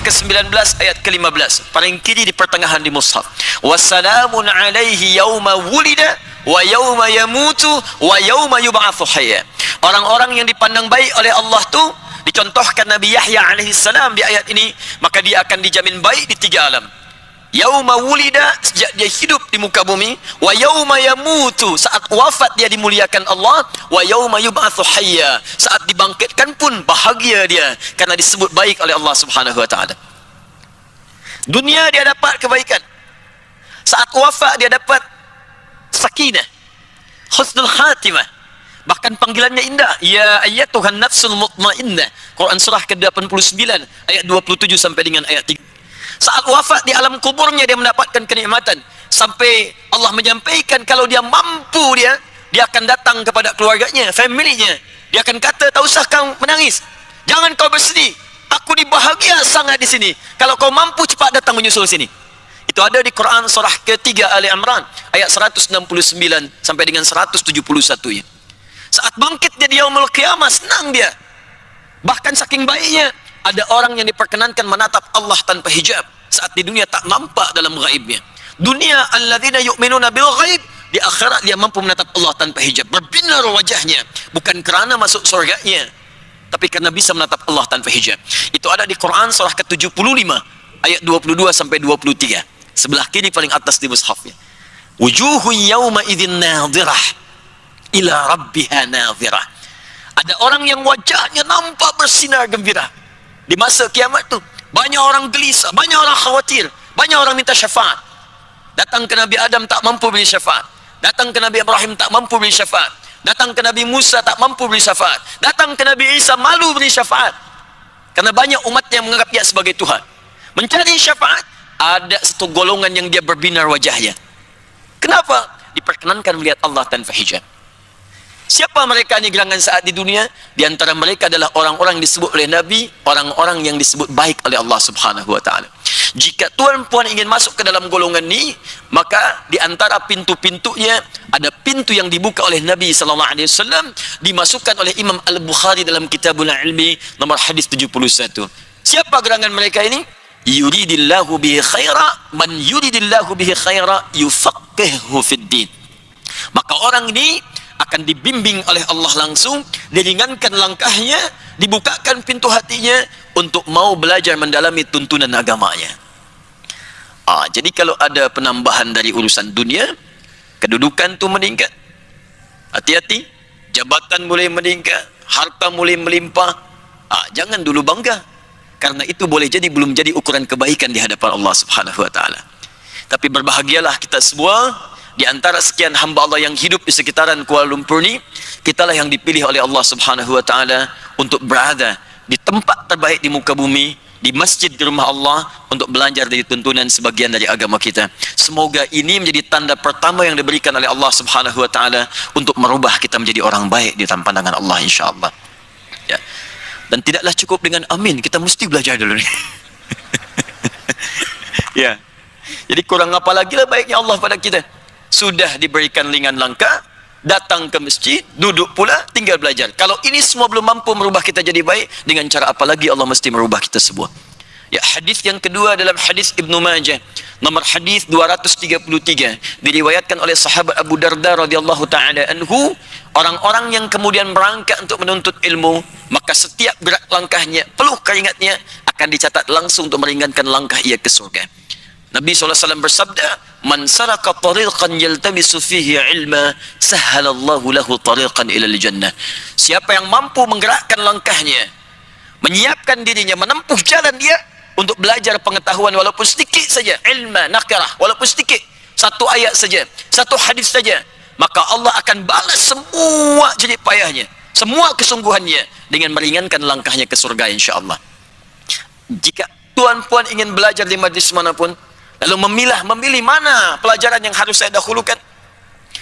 ke-19 ayat ke-15, paling kiri di pertengahan di mushaf. Wassalamun alaihi yauma wulida wa yauma yamutu wa yauma yub'atsu hayya. Orang-orang yang dipandang baik oleh Allah tu dicontohkan Nabi Yahya alaihi salam di ayat ini, maka dia akan dijamin baik di 3 alam. Yauma wulida, sejak dia hidup di muka bumi, wa yauma yamutu, saat wafat dia dimuliakan Allah, wa yauma yub'atsu hayya, saat dibangkitkan pun bahagia dia karena disebut baik oleh Allah Subhanahu wa taala. Dunia dia dapat kebaikan, saat wafat dia dapat sakinah, husnul khatimah, bahkan panggilannya indah, ya ayyatuhan nafsul mutmainnah, Quran surah ke-89 ayat 27 sampai dengan ayat 3. Saat wafat di alam kuburnya dia mendapatkan kenikmatan, sampai Allah menyampaikan kalau dia mampu, dia akan datang kepada keluarganya, familinya, dia akan kata, tak usah kau menangis, jangan kau bersedih, aku dibahagia sangat di sini, kalau kau mampu cepat datang menyusul sini. Itu ada di Quran surah ke-3 Ali Imran ayat 169 sampai dengan 171 ya. Saat bangkit dia di yaumul qiyamah, senang dia, bahkan saking baiknya ada orang yang diperkenankan menatap Allah tanpa hijab saat di dunia tak nampak dalam gaibnya. Dunia alladzina yu'minuna bil ghaib, di akhirat dia mampu menatap Allah tanpa hijab, berbinar wajahnya, bukan kerana masuk surganya, tapi karena bisa menatap Allah tanpa hijab. Itu ada di Quran surah ke-75 ayat 22 sampai 23, sebelah kiri paling atas di mushafnya. Wujuhun yawma idzin nadhirah ila rabbiha nadhirah. Ada orang yang wajahnya nampak bersinar gembira. Di masa kiamat tu banyak orang gelisah, banyak orang khawatir, banyak orang minta syafaat. Datang ke Nabi Adam tak mampu beri syafaat, datang ke Nabi Ibrahim tak mampu beri syafaat, datang ke Nabi Musa tak mampu beri syafaat, datang ke Nabi Isa malu beri syafaat, karena banyak umat yang menganggap dia sebagai Tuhan. Mencari syafaat, ada satu golongan yang dia berbinar wajahnya. Kenapa? Diperkenankan melihat Allah tanpa hijab. Siapa mereka ni gerangan saat di dunia? Di antara mereka adalah orang-orang yang disebut oleh Nabi, orang-orang yang disebut baik oleh Allah Subhanahu wa taala. Jika tuan-puan ingin masuk ke dalam golongan ni, maka di antara pintu-pintunya ada pintu yang dibuka oleh Nabi sallallahu alaihi wasallam, dimasukkan oleh Imam Al-Bukhari dalam Kitabul Ilmi nomor hadis 71. Siapa gerangan mereka ini? Yuridillahu bihi khaira, man yuridillahu bihi khaira yufaqqihhu fid din. Maka orang ini akan dibimbing oleh Allah langsung, diringankan langkahnya, dibukakan pintu hatinya untuk mau belajar mendalami tuntunan agamanya. Jadi kalau ada penambahan dari urusan dunia, kedudukan tu meningkat, hati-hati, jabatan mulai meningkat, harta mulai melimpah, jangan dulu bangga, karena itu boleh jadi belum jadi ukuran kebaikan di hadapan Allah Subhanahu wa taala. Tapi berbahagialah kita semua, di antara sekian hamba Allah yang hidup di sekitaran Kuala Lumpur ni, kitalah yang dipilih oleh Allah Subhanahu wa taala untuk berada di tempat terbaik di muka bumi, di masjid di rumah Allah, untuk belajar dari tuntunan sebagian dari agama kita. Semoga ini menjadi tanda pertama yang diberikan oleh Allah Subhanahu wa taala untuk merubah kita menjadi orang baik di dalam pandangan Allah, insya-Allah. Ya. Dan tidaklah cukup dengan amin, kita mesti belajar dulu ni. Ya. Jadi kurang apa lagi lah baiknya Allah pada kita. Sudah diberikan ringan langkah, datang ke masjid, duduk pula, tinggal belajar. Kalau ini semua belum mampu merubah kita jadi baik, dengan cara apa lagi Allah mesti merubah kita semua. Ya, hadis yang kedua dalam hadis Ibnu Majah nomor hadis 233, diriwayatkan oleh sahabat Abu Darda radhiyallahu taala anhu, orang-orang yang kemudian berangkat untuk menuntut ilmu, maka setiap gerak langkahnya, peluh keringatnya akan dicatat langsung untuk meringankan langkah ia ke surga. Nabi SAW bersabda, man saraka tariqan yaltamisu fihi ilma, sahhalallahu lahu tariqan ilal jannah. Siapa yang mampu menggerakkan langkahnya, menyiapkan dirinya, menempuh jalan dia untuk belajar pengetahuan walaupun sedikit saja, ilma nakirah, walaupun sedikit, satu ayat saja, satu hadis saja, maka Allah akan balas semua jerih payahnya, semua kesungguhannya dengan meringankan langkahnya ke surga, insya-Allah. Jika tuan-puan ingin belajar di majlis manapun, lalu memilih mana pelajaran yang harus saya dahulukan,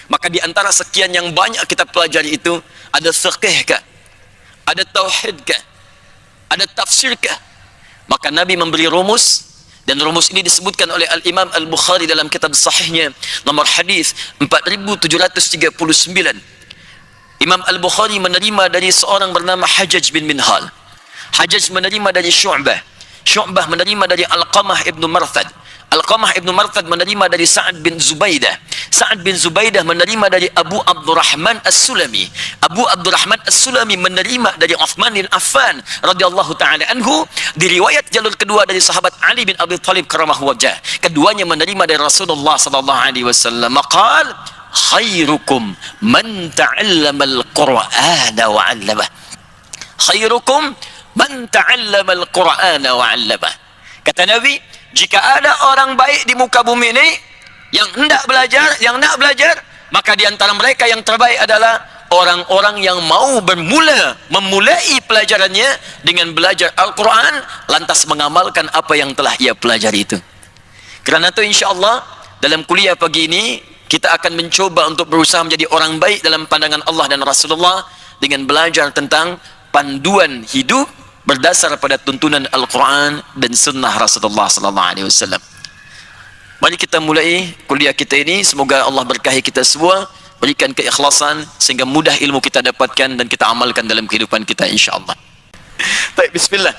maka di antara sekian yang banyak kita pelajari itu, ada fiqh kah, ada tauhid kah, ada tafsir kah? Maka Nabi memberi rumus, dan rumus ini disebutkan oleh Al-Imam Al-Bukhari dalam kitab sahihnya nomor hadis 4739. Imam Al-Bukhari menerima dari seorang bernama Hajjaj bin Minhal. Hajjaj menerima dari Syu'bah. Syu'bah menerima dari Alqamah ibnu Marthad. Alqamah ibnu Marthad menerima dari Sa'ad bin Zubaidah. Sa'ad bin Zubaidah menerima dari Abu Abdurrahman As-Sulami. Abu Abdurrahman As-Sulami menerima dari Uthman bin Affan radhiyallahu taala anhu. Di riwayat jalur kedua dari sahabat Ali bin Abi Thalib karamahu wajah. Keduanya menerima dari Rasulullah sallallahu alaihi wasallam. Qala khairukum man ta'allama al-Qur'ana wa 'allamah. Khairukum man ta'allama al-Qur'ana wa 'allamah. Kata Nabi, jika ada orang baik di muka bumi ini yang hendak nak belajar, maka di antara mereka yang terbaik adalah orang-orang yang mau memulai pelajarannya dengan belajar Al-Quran, lantas mengamalkan apa yang telah ia pelajari itu. Kerana itu insyaAllah dalam kuliah pagi ini kita akan mencoba untuk berusaha menjadi orang baik dalam pandangan Allah dan Rasulullah dengan belajar tentang panduan hidup berdasar pada tuntunan Al-Quran dan Sunnah Rasulullah sallallahu alaihi wasallam. Mari kita mulai kuliah kita ini. Semoga Allah berkahi kita semua, berikan keikhlasan sehingga mudah ilmu kita dapatkan dan kita amalkan dalam kehidupan kita insya-Allah. Baik, bismillah.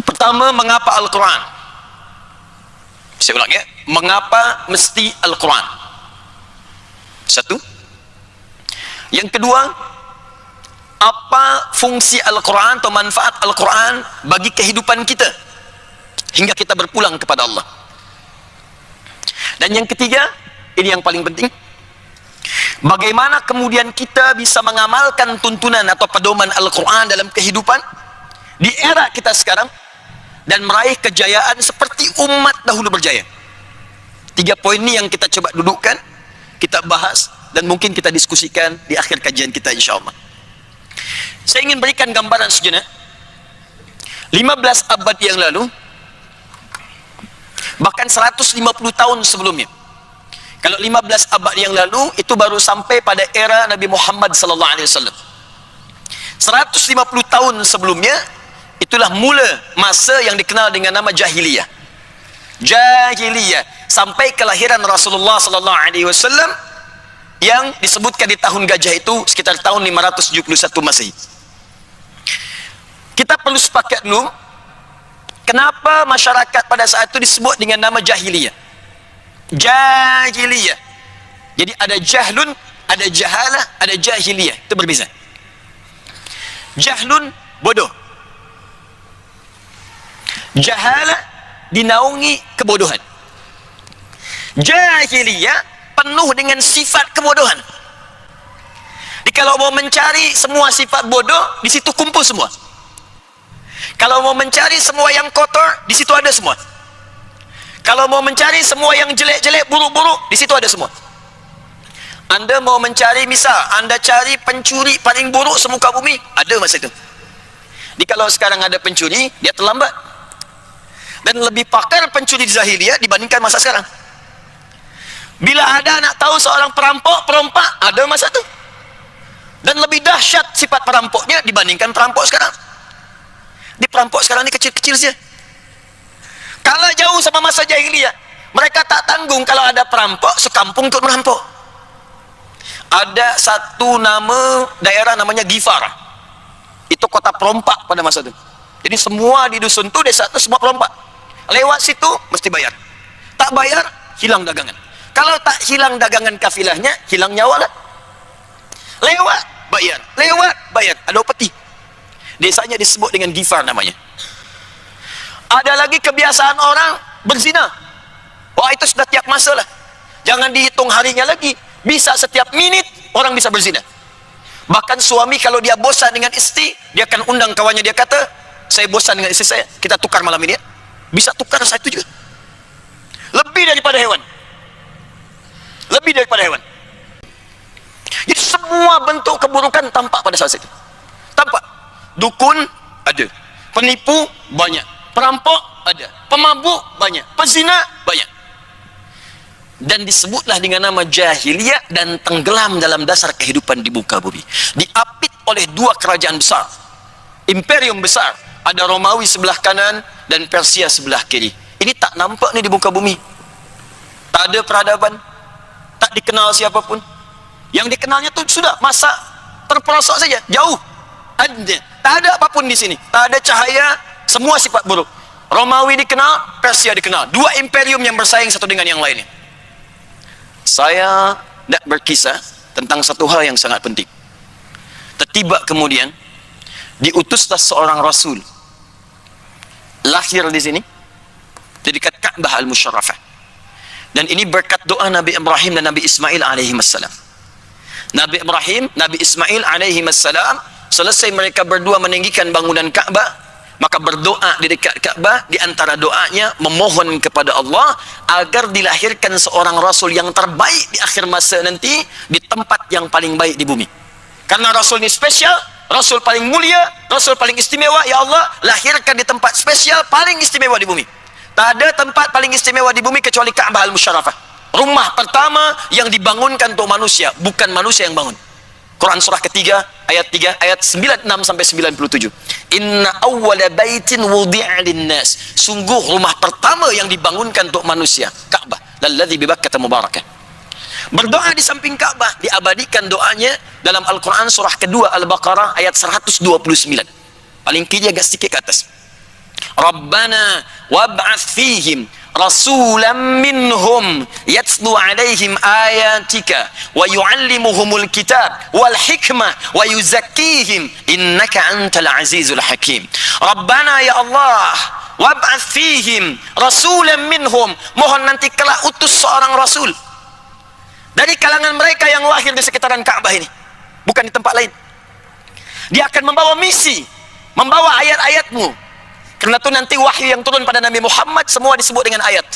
Pertama, mengapa Al-Quran? Saya ulang ya. Mengapa mesti Al-Quran? Satu. Yang kedua, apa fungsi Al-Quran atau manfaat Al-Quran bagi kehidupan kita hingga kita berpulang kepada Allah. Dan yang ketiga, ini yang paling penting, bagaimana kemudian kita bisa mengamalkan tuntunan atau pedoman Al-Quran dalam kehidupan di era kita sekarang dan meraih kejayaan seperti umat dahulu berjaya. 3 poin ini yang kita coba dudukkan, kita bahas, dan mungkin kita diskusikan di akhir kajian kita insyaAllah. Saya ingin berikan gambaran sejenak. 15 abad yang lalu, bahkan 150 tahun sebelumnya. Kalau 15 abad yang lalu, itu baru sampai pada era Nabi Muhammad sallallahu alaihi wasallam. 150 tahun sebelumnya, itulah mula masa yang dikenal dengan nama jahiliyah. Jahiliyah sampai kelahiran Rasulullah sallallahu alaihi wasallam yang disebutkan di tahun gajah itu sekitar tahun 571 Masehi. Kita perlu sepakat dulu, kenapa masyarakat pada saat itu disebut dengan nama jahiliyah. Jahiliyah. Jadi ada jahlun, ada jahalah, ada jahiliyah. Itu berbeza. Jahlun, bodoh. Jahalah, dinaungi kebodohan. Jahiliyah penuh dengan sifat kebodohan. Jadi kalau mau mencari semua sifat bodoh, di situ kumpul semua. Kalau mau mencari semua yang kotor, di situ ada semua. Kalau mau mencari semua yang jelek-jelek, buruk-buruk, di situ ada semua. Anda mau mencari, misal Anda cari pencuri paling buruk semuka bumi, ada masa itu. Jadi kalau sekarang ada pencuri, dia terlambat. Dan lebih pakar pencuri di jahiliyah dibandingkan masa sekarang. Bila ada nak tahu seorang perampok, perompak, ada masa itu. Dan lebih dahsyat sifat perampoknya dibandingkan perampok sekarang. Di perampok sekarang ini kecil-kecil saja. Kalau jauh sama masa jahiliyah, mereka tak tanggung kalau ada perampok sekampung ikut merampok. Ada satu nama daerah namanya Gifar. Itu kota perompak pada masa itu. Jadi semua di dusun itu, desa itu semua perompak. Lewat situ mesti bayar. Tak bayar, hilang dagangan. Kalau tak hilang dagangan kafilahnya, hilang nyawa lah. Lewat bayar, lewat bayar. Ada upeti. Desanya disebut dengan Gifar namanya. Ada lagi kebiasaan orang berzina. Wah, itu sudah tiap masa lah. Jangan dihitung harinya lagi. Bisa setiap minit orang bisa berzina. Bahkan suami kalau dia bosan dengan istri, dia akan undang kawannya, dia kata, saya bosan dengan istri saya, kita tukar malam ini ya. Bisa tukar saat itu juga. Lebih daripada hewan. Lebih daripada hewan. Jadi semua bentuk keburukan tampak pada saat itu. Tampak. Dukun ada, penipu banyak, perampok ada, pemabuk banyak, pezina banyak. Dan disebutlah dengan nama jahiliyah dan tenggelam dalam dasar kehidupan di muka bumi. Diapit oleh 2 kerajaan besar, imperium besar. Ada Romawi sebelah kanan dan Persia sebelah kiri. Ini tak nampak nih di muka bumi. Tak ada peradaban, tak dikenal siapapun. Yang dikenalnya tu sudah masa terperosok saja, jauh. Ada, tak ada apapun di sini. Tak ada cahaya, semua sifat buruk. Romawi dikenal, Persia dikenal. Dua imperium yang bersaing satu dengan yang lainnya. Saya tidak berkisah tentang satu hal yang sangat penting. Tiba kemudian diutuslah seorang rasul lahir di sini di dekat Ka'bah Al-Musyarrafah. Dan ini berkat doa Nabi Ibrahim dan Nabi Ismail alaihi wassalam. Nabi Ibrahim, Nabi Ismail alaihi wassalam, selesai mereka berdua meninggikan bangunan Ka'bah, maka berdoa di dekat Ka'bah. Di antara doanya memohon kepada Allah agar dilahirkan seorang rasul yang terbaik di akhir masa nanti di tempat yang paling baik di bumi. Karena rasul ini spesial, rasul paling mulia, rasul paling istimewa. Ya Allah, lahirkan di tempat spesial paling istimewa di bumi. Tak ada tempat paling istimewa di bumi kecuali Ka'bah Al-Musyarrafah. Rumah pertama yang dibangunkan untuk manusia, bukan manusia yang bangun. Quran surah ketiga ayat 3 ayat 96 sampai 97. Inna awwala baitin wudi'a linnas. Sungguh rumah pertama yang dibangunkan untuk manusia, Ka'bah. Lalladzi bi Bakkah mubarakah. Berdoa di samping Ka'bah, diabadikan doanya dalam Al-Quran surah kedua Al-Baqarah ayat 129. Paling kiri agak sedikit ke atas. Rabbana wab'ats fihim rasulan minhum yatslu alaihim ayatika wa yuallimuhumul kitab wal hikmah wa yuzakkihim innaka antal azizul hakim. Rabbana ya Allah, wab'ats fihim rasulan minhum, mohon nanti kelak utus seorang rasul dari kalangan mereka yang lahir di sekitaran Ka'bah ini, bukan di tempat lain. Dia akan membawa misi, membawa ayat-ayatmu. Karena itu nanti wahyu yang turun pada Nabi Muhammad semua disebut dengan ayat.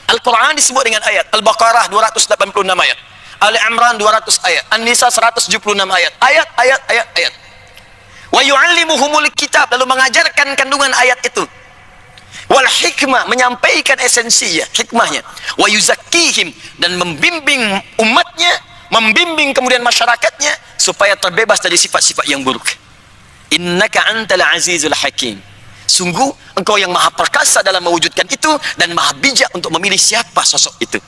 Al-Quran disebut dengan ayat. Al-Baqarah 286 ayat, Ali Imran 200 ayat, An-Nisa 176 ayat. Ayat. Wa yu'allimuhumul kitab, lalu mengajarkan kandungan ayat itu. Wal hikmah, menyampaikan esensinya, hikmahnya. Wa yuzakkihim, dan membimbing umatnya, membimbing kemudian masyarakatnya supaya terbebas dari sifat-sifat yang buruk. Innaka antal azizul hakim. Sungguh engkau yang maha perkasa dalam mewujudkan itu dan maha bijak untuk memilih siapa sosok itu.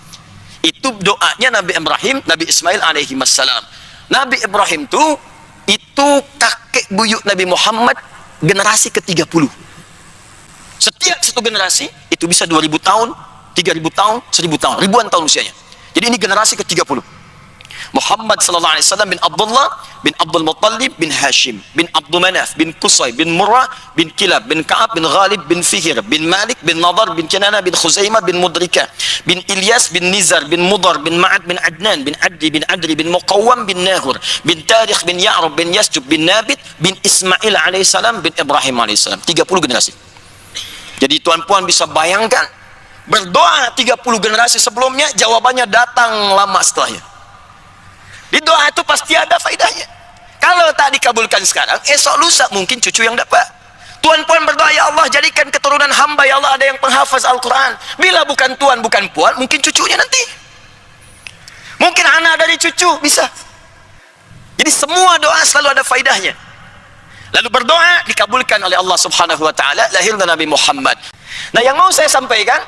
Itu doanya Nabi Ibrahim, Nabi Ismail alaihi wassalam. Nabi Ibrahim itu kakek buyut Nabi Muhammad generasi ke-30. Setiap satu generasi itu bisa 2000 tahun, 3000 tahun, 1000 tahun, ribuan tahun usianya. Jadi ini generasi ke-30. Muhammad sallallahu alaihi wasallam bin Abdullah bin Abdul Muttalib bin Hashim bin Abdul Manaf bin Qusay bin Murrah bin Kilab bin Ka'ab bin Ghalib bin Fihr bin Malik bin Nadar bin Kinana bin Khuzaimah bin Mudrika bin Ilyas bin Nizar bin Mudar bin Ma'ad bin Adnan bin Adli bin Adri bin Muqawwam bin Nahur bin Tarikh bin Ya'rub bin Yasjub bin Nabit bin Ismail alaihissalam bin Ibrahim alaihissalam. 30 generasi. Jadi tuan-puan bisa bayangkan, berdoa 30 generasi sebelumnya, jawabannya datang lama setelahnya. Di doa itu pasti ada faedahnya. Kalau tak dikabulkan sekarang, esok lusa mungkin cucu yang dapat. Tuan-puan berdoa, ya Allah jadikan keturunan hamba, ya Allah ada yang penghafaz Al-Quran. Bila bukan tuan, bukan puan, mungkin cucunya nanti. Mungkin anak dari cucu, bisa. Jadi semua doa selalu ada faedahnya. Lalu berdoa dikabulkan oleh Allah subhanahu wa ta'ala, lahirnya Nabi Muhammad. Nah yang mau saya sampaikan,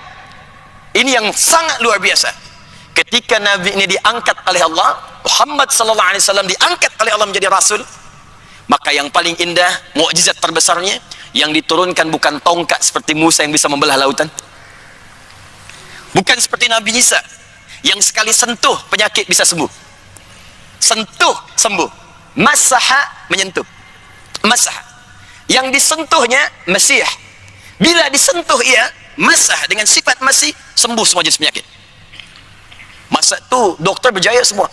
ini yang sangat luar biasa. Ketika Nabi ini diangkat oleh Allah, Muhammad sallallahu alaihi wasallam diangkat oleh Allah menjadi rasul, maka yang paling indah, mukjizat terbesarnya, yang diturunkan bukan tongkat seperti Musa yang bisa membelah lautan, bukan seperti Nabi Isa yang sekali sentuh penyakit bisa sembuh. Sentuh sembuh, masaha menyentuh, masaha. Yang disentuhnya Mesih, bila disentuh ia masah dengan sifat masih, sembuh semua jenis penyakit. Masa itu dokter berjaya semua,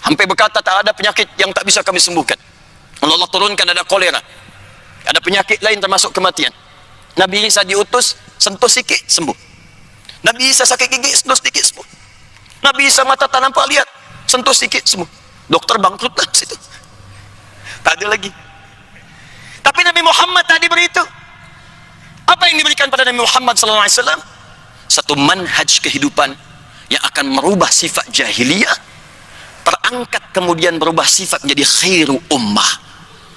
sampai berkata tak ada penyakit yang tak bisa kami sembuhkan. Allah turunkan ada kolera, ada penyakit lain termasuk kematian. Nabi Isa diutus, sentuh sikit sembuh. Nabi Isa sakit gigi, sentuh sedikit sembuh. Nabi Isa mata tak nampak lihat, sentuh sikit sembuh. Dokter bangkrut lah situ, tak ada lagi. Tapi Nabi Muhammad tadi diberi itu. Apa yang diberikan pada Nabi Muhammad SAW? Satu manhaj kehidupan yang akan merubah sifat jahiliyah, terangkat kemudian berubah sifat menjadi khairu ummah,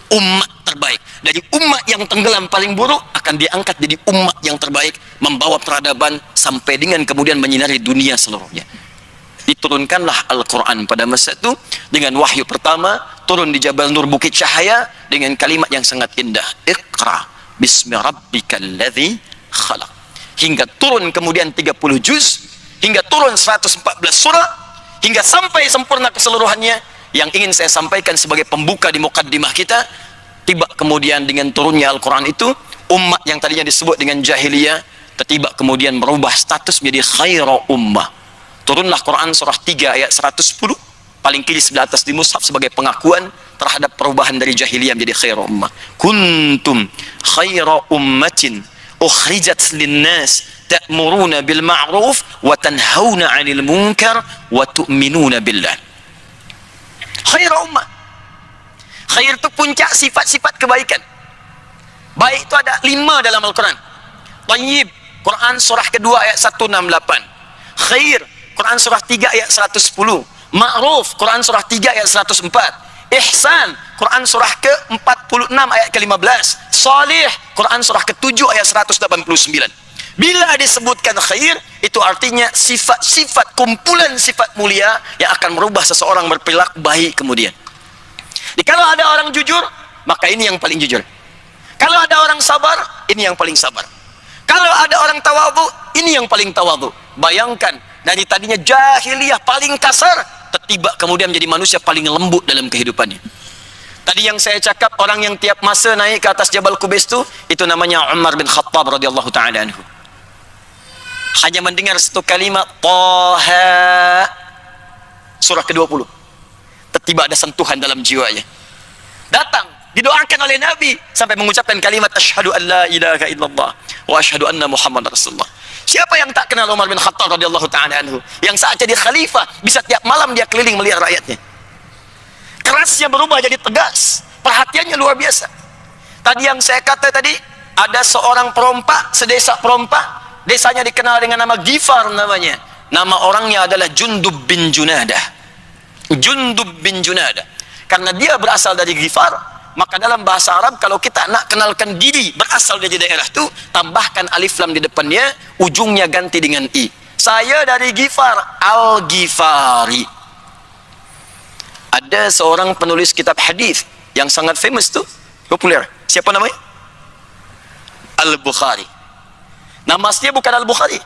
umat terbaik. Dari umat yang tenggelam paling buruk akan diangkat jadi umat yang terbaik, membawa peradaban sampai dengan kemudian menyinari dunia seluruhnya. Diturunkanlah Al-Quran pada masa itu dengan wahyu pertama, turun di Jabal Nur Bukit Cahaya dengan kalimat yang sangat indah, Iqra Bismi rabbikal ladzi khalaq. Hingga turun kemudian 30 juz, hingga turun 114 surah, hingga sampai sempurna keseluruhannya. Yang ingin saya sampaikan sebagai pembuka di mukaddimah kita, tiba kemudian dengan turunnya Al-Quran itu, umat yang tadinya disebut dengan jahiliyah, tiba kemudian merubah status menjadi khairu ummah. Turunlah Quran surah 3 ayat 110, paling kiri sebelah atas di mushaf, sebagai pengakuan terhadap perubahan dari jahiliyah menjadi khairu ummah. Kuntum khairu ummatin ukhrijat linnas ta'muruna bil ma'ruf wa tanhauna 'anil munkar wa tu'minuna billah. Khairu ummah. Khair itu puncak sifat-sifat kebaikan. Baik itu ada 5 dalam Al-Quran. Tayyib, Quran surah kedua ayat 168. Khair, Quran surah 3 ayat 110. Ma'ruf, Quran surah 3 ayat 104. Ihsan, Quran surah ke-46 ayat ke-15. Salih, Quran surah ke-7 ayat 189. Bila disebutkan khair, itu artinya sifat-sifat, kumpulan sifat mulia yang akan merubah seseorang berperilaku baik kemudian. Jadi kalau ada orang jujur, maka ini yang paling jujur. Kalau ada orang sabar, ini yang paling sabar. Kalau ada orang tawadhu, ini yang paling tawadhu. Bayangkan, dari tadinya jahiliyah paling kasar, tiba kemudian menjadi manusia paling lembut dalam kehidupannya. Tadi yang saya cakap, orang yang tiap masa naik ke atas Jabal Qubais itu namanya Umar bin Khattab radhiyallahu ta'ala anhu. Hanya mendengar satu kalimat Taha, surah ke-20, tiba ada sentuhan dalam jiwanya. Datang, didoakan oleh Nabi sampai mengucapkan kalimat asyhadu an la ilaha illallah wa asyhadu anna Muhammad Rasulullah. Siapa yang tak kenal Umar bin Khattab radhiyallahu ta'ala anhu, yang saat jadi khalifah bisa tiap malam dia keliling melihat rakyatnya. Kerasnya berubah jadi tegas, perhatiannya luar biasa. Tadi yang saya kata tadi, ada seorang perompak, sedesa perompak, desanya dikenal dengan nama Ghifar namanya. Nama orangnya adalah Jundub bin Junadah. Jundub bin Junadah. Karena dia berasal dari Ghifar, maka dalam bahasa Arab kalau kita nak kenalkan diri berasal dari daerah itu, tambahkan alif lam di depannya, ujungnya ganti dengan i. Saya dari Ghifar, Al-Ghifari. Ada seorang penulis kitab hadis yang sangat famous tuh, populer. Siapa namanya? Al-Bukhari. Nama aslinya bukan Al-Bukhari.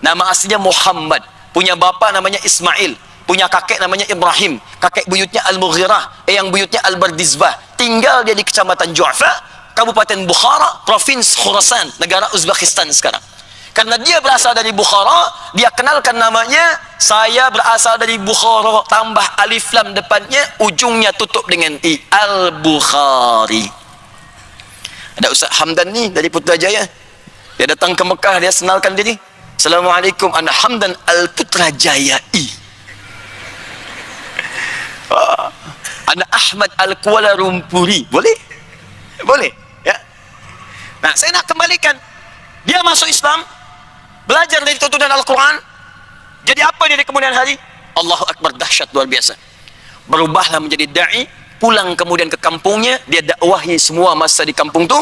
Nama aslinya Muhammad. Punya bapa namanya Ismail. Punya kakek namanya Ibrahim. Kakek buyutnya Al-Mughirah. Yang buyutnya Al-Bardizbah. Tinggal dia di kecamatan Ju'fa, Kabupaten Bukhara, Provinsi Khurasan, negara Uzbekistan sekarang. Karena dia berasal dari Bukhara, dia kenalkan namanya, saya berasal dari Bukhara, tambah alif lam depannya, ujungnya tutup dengan i, Al-Bukhari. Ada Ustaz Hamdan ni dari Putrajaya. Dia datang ke Mekah, dia senalkan diri. Assalamualaikum, ana Hamdan Al-Putrajayai. Ana Ahmad Al-Kuala Lumpuri. Boleh? Boleh? Ya. Nah, saya nak kembalikan. Dia masuk Islam, belajar dari tuntunan Al-Quran. Jadi apa dia di kemudian hari? Allahu Akbar, dahsyat luar biasa. Berubahlah menjadi da'i, pulang kemudian ke kampungnya, dia dakwahi semua masa di kampung tu,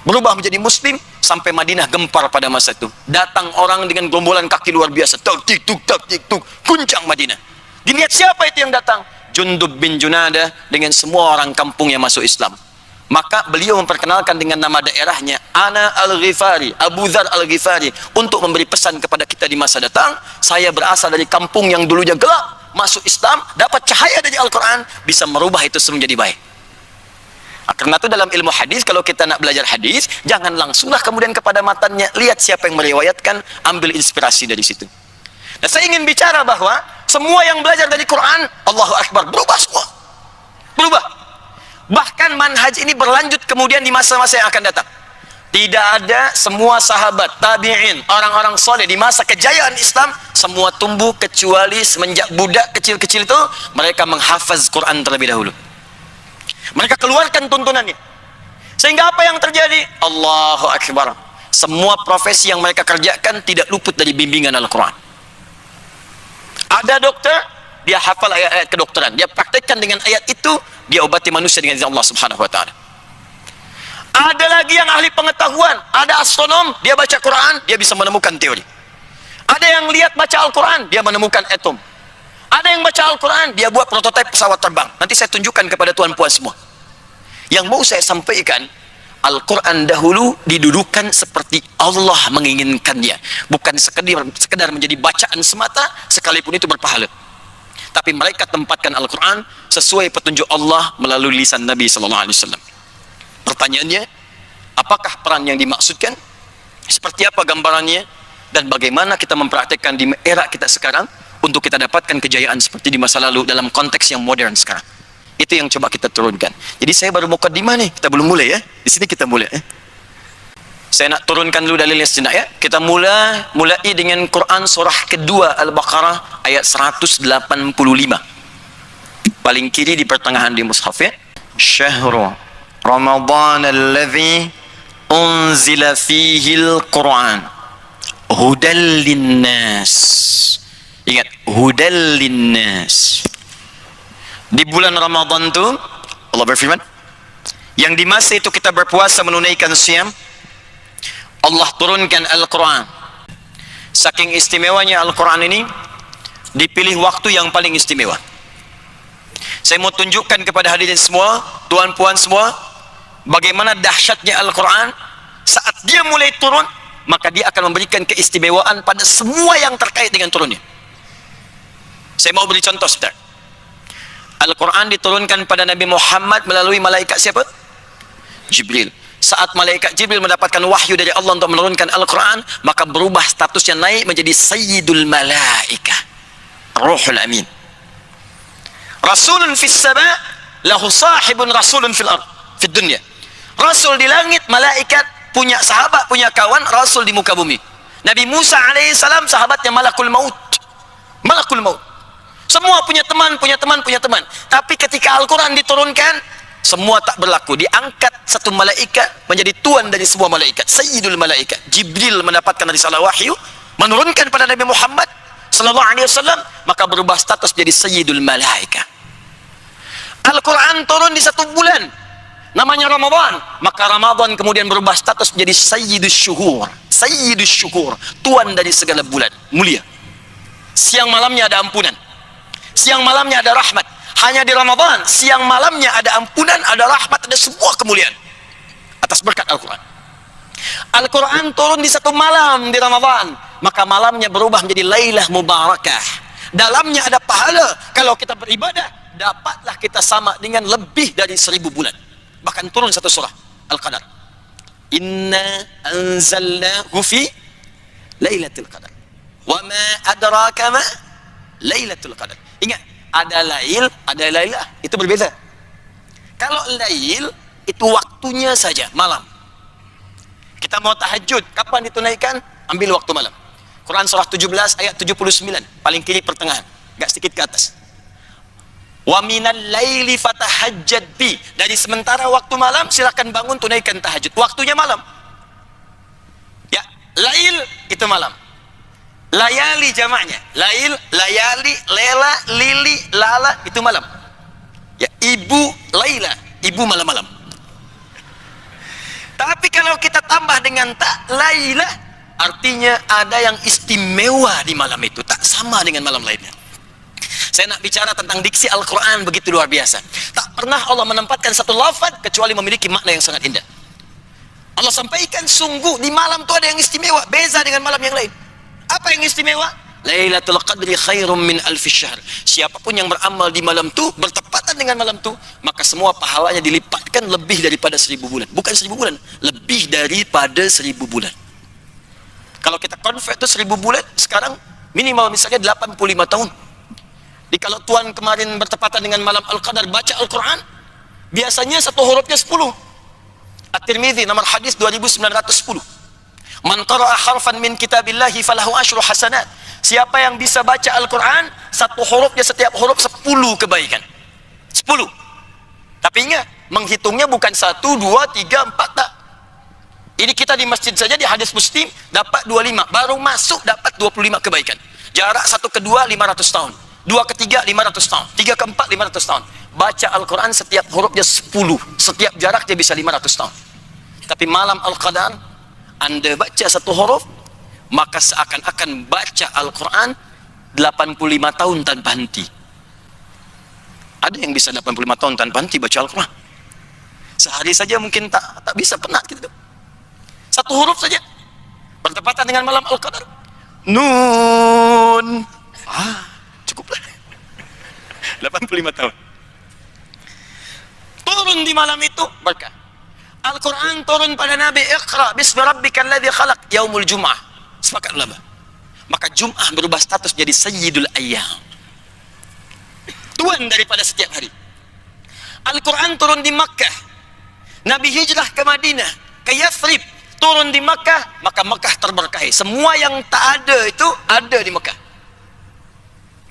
berubah menjadi muslim, sampai Madinah gempar pada masa itu. Datang orang dengan gombolan kaki luar biasa, tak tik tuk, guncang Madinah. Dilihat siapa itu yang datang? Jundub bin Junadah dengan semua orang kampung yang masuk Islam. Maka beliau memperkenalkan dengan nama daerahnya, Ana Al-Ghifari, Abu Dzar Al-Ghifari, untuk memberi pesan kepada kita di masa datang. Saya berasal dari kampung yang dulunya gelap, masuk Islam, dapat cahaya dari Al-Quran, bisa merubah itu menjadi baik. Nah, karena itu dalam ilmu hadis, kalau kita nak belajar hadis, jangan langsunglah kemudian kepada matanya, lihat siapa yang meriwayatkan, ambil inspirasi dari situ. Nah, saya ingin bicara bahwa semua yang belajar dari Quran, Allahu Akbar, berubah semua. Berubah. Bahkan manhaj ini berlanjut kemudian di masa-masa yang akan datang. Tidak ada semua sahabat, tabi'in, orang-orang soleh di masa kejayaan Islam, semua tumbuh kecuali semenjak budak kecil-kecil itu, mereka menghafaz Quran terlebih dahulu. Mereka keluarkan tuntunannya. Sehingga apa yang terjadi? Allahu Akbar. Semua profesi yang mereka kerjakan tidak luput dari bimbingan Al-Quran. Ada dokter, dia hafal ayat-ayat kedokteran, dia praktekkan dengan ayat itu, dia obati manusia dengan izin Allah Subhanahu wa ta'ala. Ada lagi yang ahli pengetahuan, ada astronom, dia baca Quran, dia bisa menemukan teori. Ada yang lihat baca Al-Quran, dia menemukan atom. Ada yang baca Al-Quran, dia buat prototipe pesawat terbang. Nanti saya tunjukkan kepada tuan puan semua. Yang mau saya sampaikan, Al-Quran dahulu didudukan seperti Allah menginginkannya, bukan sekedar menjadi bacaan semata, sekalipun itu berpahala. Tapi mereka tempatkan Al-Quran sesuai petunjuk Allah melalui lisan Nabi Sallallahu Alaihi Wasallam. Pertanyaannya, apakah peran yang dimaksudkan? Seperti apa gambarannya? Dan bagaimana kita mempraktekkan di era kita sekarang untuk kita dapatkan kejayaan seperti di masa lalu dalam konteks yang modern sekarang? Itu yang coba kita turunkan. Jadi saya baru mukaddimah nih, kita belum mulai ya. Di sini kita mulai ya. Saya nak turunkan dulu dalilnya sejenak ya. Kita mulai dengan Quran surah kedua Al-Baqarah ayat 185. Paling kiri di pertengahan di mushaf ya. Syahrul Ramadan alladzi unzila fihi al-Quran hudal linnas. Ingat, hudal linnas. Di bulan Ramadan itu Allah berfirman, yang di masa itu kita berpuasa menunaikan siam, Allah turunkan Al-Quran. Saking istimewanya Al-Quran ini, dipilih waktu yang paling istimewa. Saya mau tunjukkan kepada hadirin semua, tuan puan semua, bagaimana dahsyatnya Al-Quran. Saat dia mulai turun, maka dia akan memberikan keistimewaan pada semua yang terkait dengan turunnya. Saya mau beri contoh sebentar. Al-Quran diturunkan pada Nabi Muhammad melalui malaikat siapa? Jibril. Saat malaikat Jibril mendapatkan wahyu dari Allah untuk menurunkan Al-Quran, maka berubah statusnya, naik menjadi Sayyidul Malaikah, Ruhul Amin. Rasulun fis sama, lahu sahibun rasulun fil ard, fid dunya. Rasul di langit, malaikat punya sahabat, punya kawan, rasul di muka bumi. Nabi Musa alaihissalam sahabatnya malakul maut. Malakul maut. Semua punya teman, punya teman, punya teman. Tapi ketika Al-Quran diturunkan, semua tak berlaku. Diangkat satu malaikat menjadi tuan dari semua malaikat, Sayyidul Malaikat. Jibril mendapatkan risalah wahyu, menurunkan pada Nabi Muhammad sallallahu alaihi wasallam, maka berubah status menjadi Sayyidul Malaikah. Al-Quran turun di satu bulan, namanya Ramadan, maka Ramadan kemudian berubah status menjadi Sayyidus Syuhur. Sayyidus Syuhur, tuan dari segala bulan, mulia. Siang malamnya ada ampunan, siang malamnya ada rahmat. Hanya di Ramadan, siang malamnya ada ampunan, ada rahmat, ada semua kemuliaan atas berkat Al-Quran. Al-Quran turun di satu malam di Ramadan, maka malamnya berubah menjadi Lailah Mubarakah. Dalamnya ada pahala. Kalau kita beribadah, dapatlah kita sama dengan lebih dari 1000 bulan. Bahkan turun satu surah Al-Qadar, Inna anzalnahu fi Lailatul Qadar wa ma adraka ma Lailatul Qadar. Ingat, ada lail, ada lailah, itu berbeda. Kalau lail itu waktunya saja malam. Kita mau tahajud, kapan ditunaikan? Ambil waktu malam. Quran surah 17 ayat 79, paling kiri pertengahan, agak sedikit ke atas. Wa minal laili fatahajjad bi. Dari sementara waktu malam silakan bangun tunaikan tahajud. Waktunya malam. Ya, lail itu malam. Layali jamaknya, lail, layali, lela, lili, lala, itu malam. Ya, ibu laila, ibu malam-malam. Tapi kalau kita tambah dengan tak laila, artinya ada yang istimewa di malam itu, tak sama dengan malam lainnya. Saya nak bicara tentang diksi Al-Quran, begitu luar biasa. Tak pernah Allah menempatkan satu lafaz kecuali memiliki makna yang sangat indah. Allah sampaikan, sungguh di malam itu ada yang istimewa, beza dengan malam yang lain. Apa yang istimewa? Lailatul Qadri khairum min alfi syahr. Siapapun yang beramal di malam itu, bertepatan dengan malam itu, maka semua pahalanya dilipatkan lebih daripada 1000 bulan. Bukan 1000 bulan, lebih daripada 1000 bulan. Kalau kita convert itu 1000 bulan, sekarang minimal misalnya 85 tahun. Jadi kalau tuan kemarin bertepatan dengan malam Al-Qadar baca Al-Quran, biasanya satu hurufnya 10. At-Tirmidzi nomor hadis 2910. Man qara'a harfan min kitabillahi falahu asyru hasanat. Siapa yang bisa baca Al-Quran, satu hurufnya, setiap huruf 10 kebaikan. 10. Tapi ingat, menghitungnya bukan 1, 2, 3, 4, tak. Ini kita di masjid saja, di hadis Muslim dapat 25, baru masuk dapat 25 kebaikan. Jarak 1 ke 2 500 tahun, 2 ke 3 500 tahun, 3 ke 4 500 tahun. Baca Al-Quran setiap hurufnya 10, setiap jarak dia bisa 500 tahun. Tapi malam Al-Qadar, Anda baca satu huruf, maka seakan-akan baca Al-Quran 85 tahun tanpa henti. Ada yang bisa 85 tahun tanpa henti baca Al-Quran. Sehari saja mungkin tak bisa penat gitu. Satu huruf saja bertepatan dengan malam Al-Qadar. Nun. Cukuplah. 85 tahun. Turun di malam itu berkah. Al-Quran turun pada Nabi, Iqra bismi rabbikal ladzi khalaq yaumul jum'ah. Sepakat ulama. Maka Jum'ah berubah status jadi Sayyidul Ayyam. Tuan daripada setiap hari. Al-Quran turun di Makkah. Nabi hijrah ke Madinah, ke Yathrib, turun di Makkah, maka Makkah terberkahi. Semua yang tak ada itu ada di Makkah.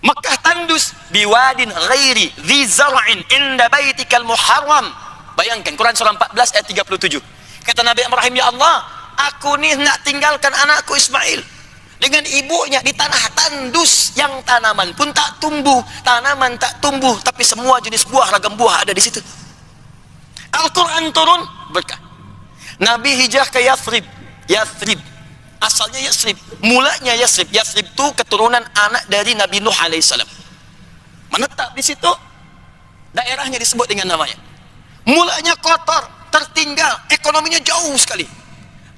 Makkah tandus biwadin ghairi dhi zar'in inda baitikal muharram. Bayangkan Quran surah 14 ayat 37. Kata Nabi Ibrahim, ya Allah, aku ni nak tinggalkan anakku Ismail dengan ibunya di tanah tandus yang tanaman pun tak tumbuh, tanaman tak tumbuh, tapi semua jenis buah, ragam buah ada di situ. Al-Quran turun berkah. Nabi hijrah ke Yathrib. Yathrib asalnya Yathrib, mulanya Yathrib. Yathrib itu keturunan anak dari Nabi Nuh alaihissalam. Menetap di situ, daerahnya disebut dengan namanya. Mulanya kotor, tertinggal, ekonominya jauh sekali.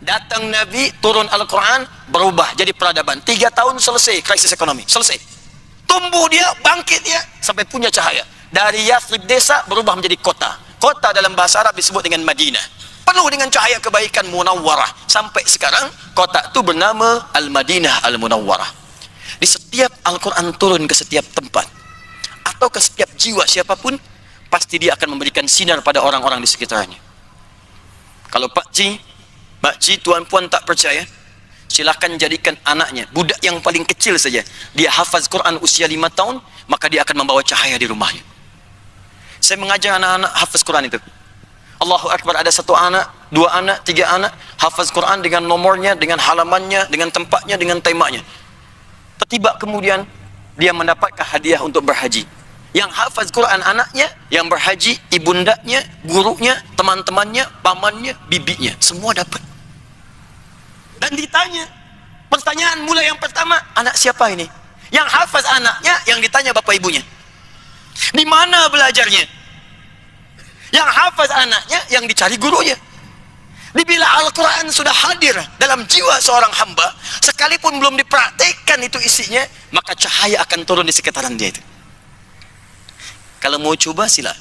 Datang Nabi, turun Al-Quran, berubah jadi peradaban. 3 tahun selesai krisis ekonomi, selesai. Tumbuh dia, bangkit dia, sampai punya cahaya. Dari Yathrib desa berubah menjadi kota. Kota dalam bahasa Arab disebut dengan Madinah. Penuh dengan cahaya kebaikan munawwarah. Sampai sekarang kota itu bernama Al-Madinah Al-Munawwarah. Di setiap Al-Quran turun ke setiap tempat atau ke setiap jiwa siapapun, pasti dia akan memberikan sinar pada orang-orang di sekitarnya. Kalau pakcik, tuan puan tak percaya, silakan jadikan anaknya, budak yang paling kecil saja, dia hafaz Quran usia 5 tahun, maka dia akan membawa cahaya di rumahnya. Saya mengajar anak-anak hafaz Quran itu. Allahu Akbar, ada 1 anak, 2 anak, 3 anak hafaz Quran dengan nomornya, dengan halamannya, dengan tempatnya, dengan temanya. Tiba kemudian dia mendapatkan hadiah untuk berhaji. Yang hafaz Quran anaknya, yang berhaji ibundanya, gurunya, teman-temannya, pamannya, bibinya, semua dapat. Dan ditanya, pertanyaan mulai yang pertama, anak siapa ini? Yang hafaz anaknya, yang ditanya bapak ibunya. Di mana belajarnya? Yang hafaz anaknya, yang dicari gurunya. Bila Al-Quran sudah hadir dalam jiwa seorang hamba, sekalipun belum dipraktekkan itu isinya, maka cahaya akan turun di sekitaran dia itu. Kalau mau coba sila.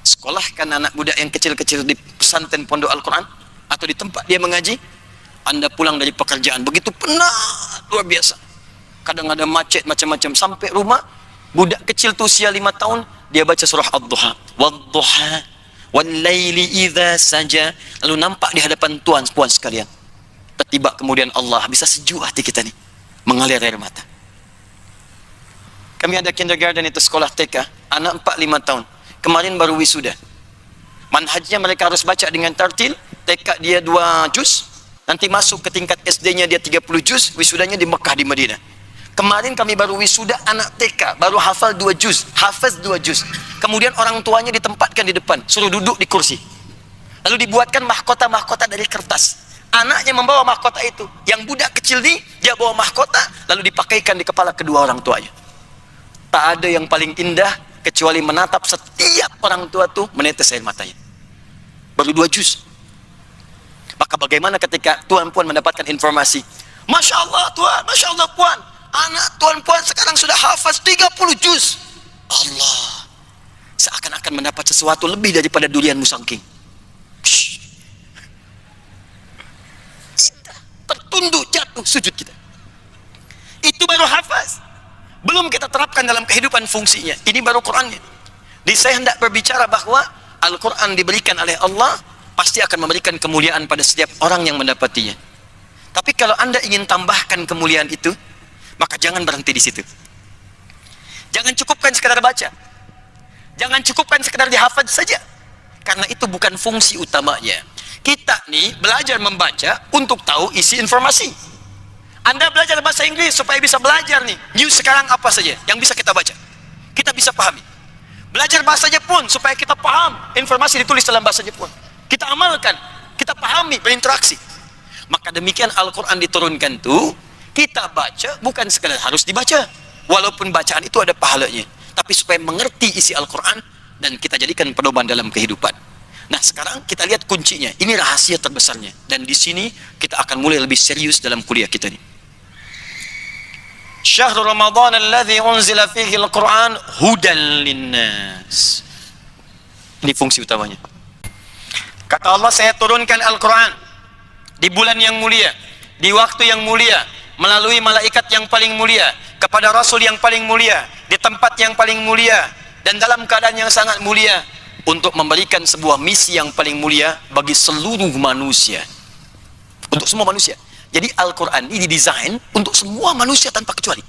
Sekolahkan anak budak yang kecil-kecil di pesantren pondok Al-Quran, atau di tempat dia mengaji. Anda pulang dari pekerjaan, begitu penat, luar biasa. Kadang ada macet macam-macam, sampai rumah, budak kecil tu usia 5 tahun, dia baca surah Ad-Duha. Wad-Duha, wal-laili idza saja. Lalu nampak di hadapan tuan puan sekalian. Tiba kemudian Allah, bisa sejuk hati kita ni, mengalir air mata. Kami ada kindergarten itu, sekolah TK, anak 4-5 tahun. Kemarin baru wisuda. Manhajnya mereka harus baca dengan tartil. TK dia 2 juz, nanti masuk ke tingkat SD-nya dia 30 juz, wisudanya di Mekah, di Madinah. Kemarin kami baru wisuda anak TK, baru hafal 2 juz, hafaz 2 juz. Kemudian orang tuanya ditempatkan di depan, suruh duduk di kursi. Lalu dibuatkan mahkota-mahkota dari kertas. Anaknya membawa mahkota itu. Yang budak kecil ni, dia bawa mahkota, lalu dipakaikan di kepala kedua orang tuanya. Tak ada yang paling indah kecuali menatap setiap orang tua tu menetes air matanya. Baru 2 juz. Maka bagaimana ketika tuan puan mendapatkan informasi, Masya Allah tuan, Masya Allah puan, anak tuan puan sekarang sudah hafaz 30 juz. Allah, seakan-akan mendapat sesuatu lebih daripada durian musangking. Tertunduk, jatuh, sujud kita. Itu baru hafaz. Belum kita terapkan dalam kehidupan fungsinya. Ini baru Qurannya. Jadi saya hendak berbicara bahwa Al-Quran diberikan oleh Allah, pasti akan memberikan kemuliaan pada setiap orang yang mendapatinya. Tapi kalau Anda ingin tambahkan kemuliaan itu, maka jangan berhenti di situ. Jangan cukupkan sekadar baca. Jangan cukupkan sekadar dihafaz saja. Karena itu bukan fungsi utamanya. Kita nih belajar membaca untuk tahu isi informasi. Anda belajar bahasa Inggris supaya bisa belajar nih news sekarang apa saja yang bisa kita baca, kita bisa pahami. Belajar bahasa Jepun supaya kita paham informasi ditulis dalam bahasa Jepun, kita amalkan, kita pahami, berinteraksi. Maka demikian Al-Quran diturunkan tuh, kita baca bukan sekadar harus dibaca, walaupun bacaan itu ada pahalanya, tapi supaya mengerti isi Al-Quran dan kita jadikan pedoman dalam kehidupan. Nah, sekarang kita lihat kuncinya. Ini rahasia terbesarnya. Dan di sini kita akan mulai lebih serius dalam kuliah kita ini. Syahrul Ramadan alladzi unzila fihi al-Qur'an hudan linnas. Ini fungsi utamanya. Kata Allah, saya turunkan Al-Quran di bulan yang mulia, di waktu yang mulia, melalui malaikat yang paling mulia, kepada Rasul yang paling mulia, di tempat yang paling mulia, dan dalam keadaan yang sangat mulia, untuk memberikan sebuah misi yang paling mulia bagi seluruh manusia. Untuk semua manusia. Jadi Al-Quran ini didesain untuk semua manusia tanpa kecuali.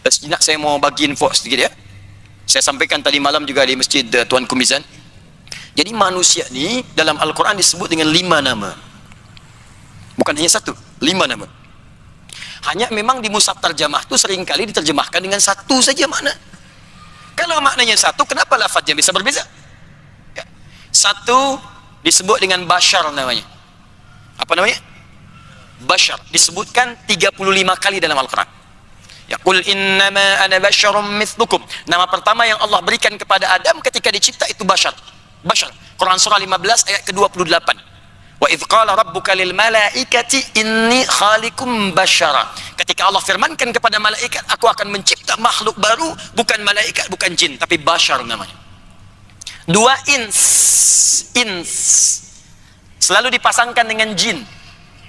Sejenak saya mau bagi info sedikit ya. Saya sampaikan tadi malam juga di Masjid Tuan Kumizan. Jadi manusia ini dalam Al-Quran disebut dengan 5 nama. Bukan hanya 1, 5 nama. Hanya memang di mushaf terjemah itu seringkali diterjemahkan dengan 1 saja makna. Kalau maknanya 1, kenapa lafaznya bisa berbeza? Ya. 1 disebut dengan bashar namanya. Apa namanya? Bashar. Disebutkan 35 kali dalam Al-Quran. Ya, qul innama ana basyarum mithlukum. Nama pertama yang Allah berikan kepada Adam ketika dicipta itu bashar. Bashar. Quran surah 15 ayat ke-28. Wa idh qala rabbuka lil malaikati inni khaliqum basyara. Ketika Allah firmankan kepada malaikat, aku akan mencipta makhluk baru, bukan malaikat, bukan jin, tapi bashar namanya. 2 ins. Ins. Selalu dipasangkan dengan jin.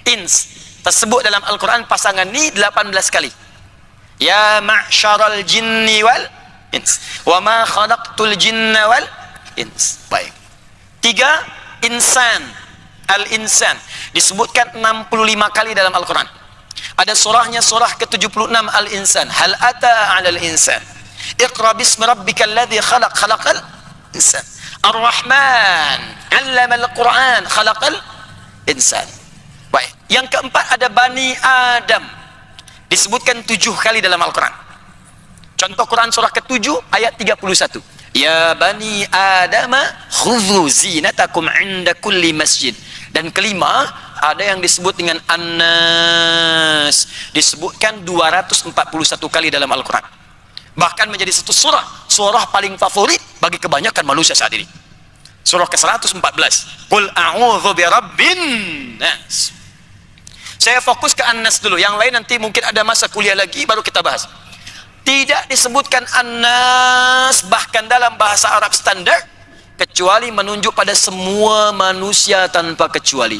Ins. Tersebut dalam Al-Quran pasangan ini 18 kali. Ya ma'syaral jinni wal ins. Wa ma khalaqtul jinna wal ins. Baik. 3 insan. Al-insan disebutkan 65 kali dalam Al-Quran. Ada surahnya, surah ke-76 Al-Insan. Hal ata 'alal insan iqra bismi rabbikal ladzi khalaq khalaqal insan. Ar-Rahman 'allamal Qur'an khalaqal insan. Baik. Yang keempat ada Bani Adam. Disebutkan 7 kali dalam Al-Quran. Contoh Quran surah ke-7 ayat 31. Ya Bani Adama khudhu zinatakum 'inda kulli masjid. Dan kelima, ada yang disebut dengan An-Nas. Disebutkan 241 kali dalam Al-Quran. Bahkan menjadi satu surah paling favorit bagi kebanyakan manusia saat ini. Surah ke-114. Qul a'udzu birabbin nas. Saya fokus ke An-Nas dulu. Yang lain nanti mungkin ada masa kuliah lagi baru kita bahas. Tidak disebutkan An-Nas bahkan dalam bahasa Arab standar, kecuali menunjuk pada semua manusia tanpa kecuali.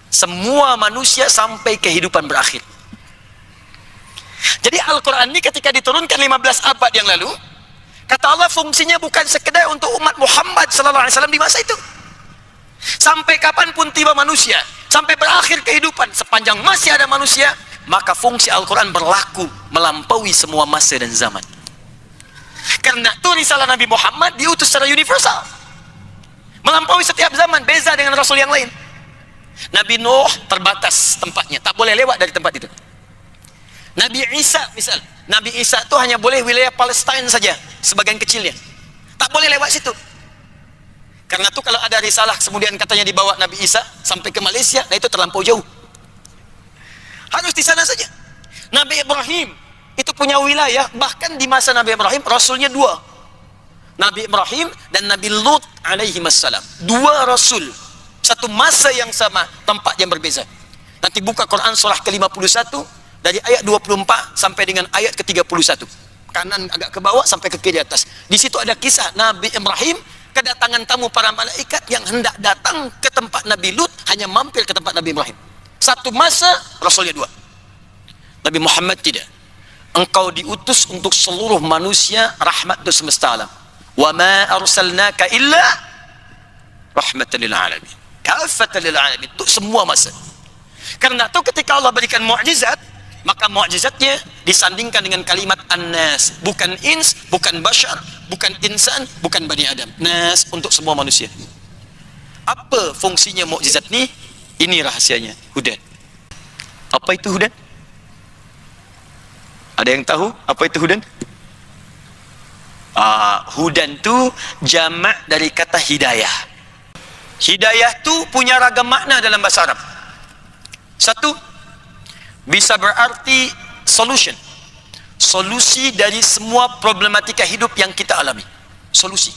Semua manusia sampai kehidupan berakhir. Jadi Al-Quran ini ketika diturunkan 15 abad yang lalu, kata Allah fungsinya bukan sekedar untuk umat Muhammad SAW di masa itu. Sampai kapanpun tiba manusia, sampai berakhir kehidupan, sepanjang masih ada manusia, maka fungsi Al-Quran berlaku melampaui semua masa dan zaman. Karena itu risalah Nabi Muhammad diutus secara universal, melampaui setiap zaman, beza dengan Rasul yang lain. Nabi Nuh terbatas tempatnya, tak boleh lewat dari tempat itu. Nabi Isa misal, Nabi Isa itu hanya boleh wilayah Palestina saja, sebagian kecilnya, tak boleh lewat situ. Karena itu kalau ada risalah kemudian katanya dibawa Nabi Isa sampai ke Malaysia, nah itu terlampau jauh, harus di sana saja. Nabi Ibrahim itu punya wilayah, bahkan di masa Nabi Ibrahim Rasulnya 2, Nabi Ibrahim dan Nabi Lut alaihi wassalam, 2 Rasul, satu masa yang sama, tempat yang berbeza. Nanti buka Quran surah ke-51 dari ayat 24 sampai dengan ayat ke-31, kanan agak ke bawah sampai ke kiri atas. Di situ ada kisah Nabi Ibrahim kedatangan tamu para malaikat yang hendak datang ke tempat Nabi Lut, hanya mampir ke tempat Nabi Ibrahim. Satu masa Rasulnya 2. Nabi Muhammad tidak. Engkau diutus untuk seluruh manusia, rahmat untuk semesta alam. Wa ma arsalnaka illa rahmatan lil alamin. Kafatan lil alamin, untuk semua masa. Karena itu ketika Allah berikan mukjizat, maka mukjizatnya disandingkan dengan kalimat An-Nas, bukan ins, bukan bashar, bukan insan, bukan Bani Adam. Nas untuk semua manusia. Apa fungsinya mukjizat ini? Ini rahasianya, hudan. Apa itu hudan? Ada yang tahu apa itu hudan? Hudan itu jamak dari kata hidayah. Hidayah itu punya ragam makna dalam bahasa Arab. 1, bisa berarti solution, solusi dari semua problematika hidup yang kita alami. Solusi.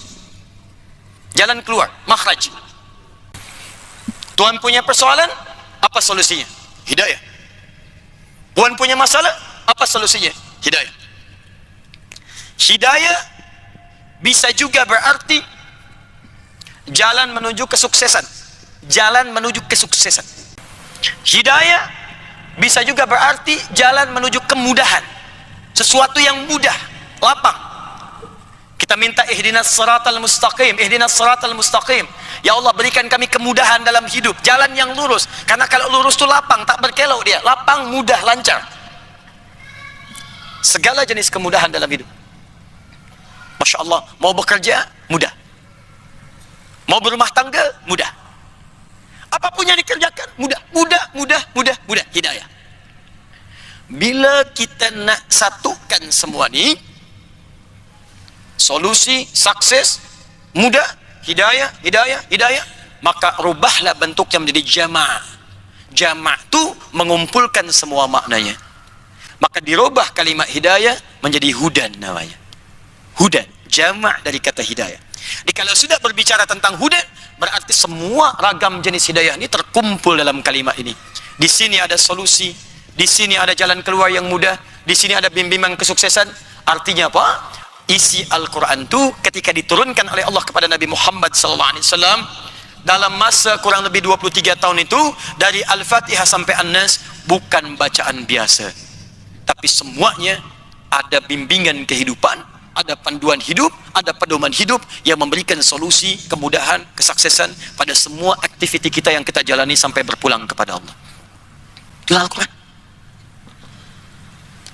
Jalan keluar, makhraj. Tuan punya persoalan, apa solusinya? Hidayah. Puan punya masalah, apa solusinya? Hidayah. Hidayah bisa juga berarti jalan menuju kesuksesan. Jalan menuju kesuksesan. Hidayah bisa juga berarti jalan menuju kemudahan. Sesuatu yang mudah, lapang. Kita minta ihdinas siratal mustaqim, ihdinas siratal mustaqim. Ya Allah, berikan kami kemudahan dalam hidup, jalan yang lurus. Karena kalau lurus itu lapang, tak berkelok dia. Lapang, mudah, lancar. Segala jenis kemudahan dalam hidup. Masya Allah, mau bekerja, mudah. Mau berumah tangga, mudah. Apapun yang dikerjakan, mudah. Mudah. Hidayah. Bila kita nak satukan semua ni, solusi, sukses, mudah, hidayah, maka rubahlah bentuknya menjadi jama'. Jama' tu mengumpulkan semua maknanya. Maka dirubah kalimat hidayah menjadi hudan namanya. Hudan, jama' dari kata hidayah. Jadi kalau sudah berbicara tentang hudan, berarti semua ragam jenis hidayah ini terkumpul dalam kalimat ini. Di sini ada solusi, di sini ada jalan keluar yang mudah, di sini ada bimbingan kesuksesan. Artinya apa? Isi Al-Quran itu ketika diturunkan oleh Allah kepada Nabi Muhammad SAW dalam masa kurang lebih 23 tahun itu, dari Al-Fatihah sampai An-Nas, bukan bacaan biasa, tapi semuanya ada bimbingan kehidupan, ada panduan hidup, ada pedoman hidup yang memberikan solusi, kemudahan, kesuksesan pada semua aktiviti kita yang kita jalani sampai berpulang kepada Allah. Itulah Al-Quran.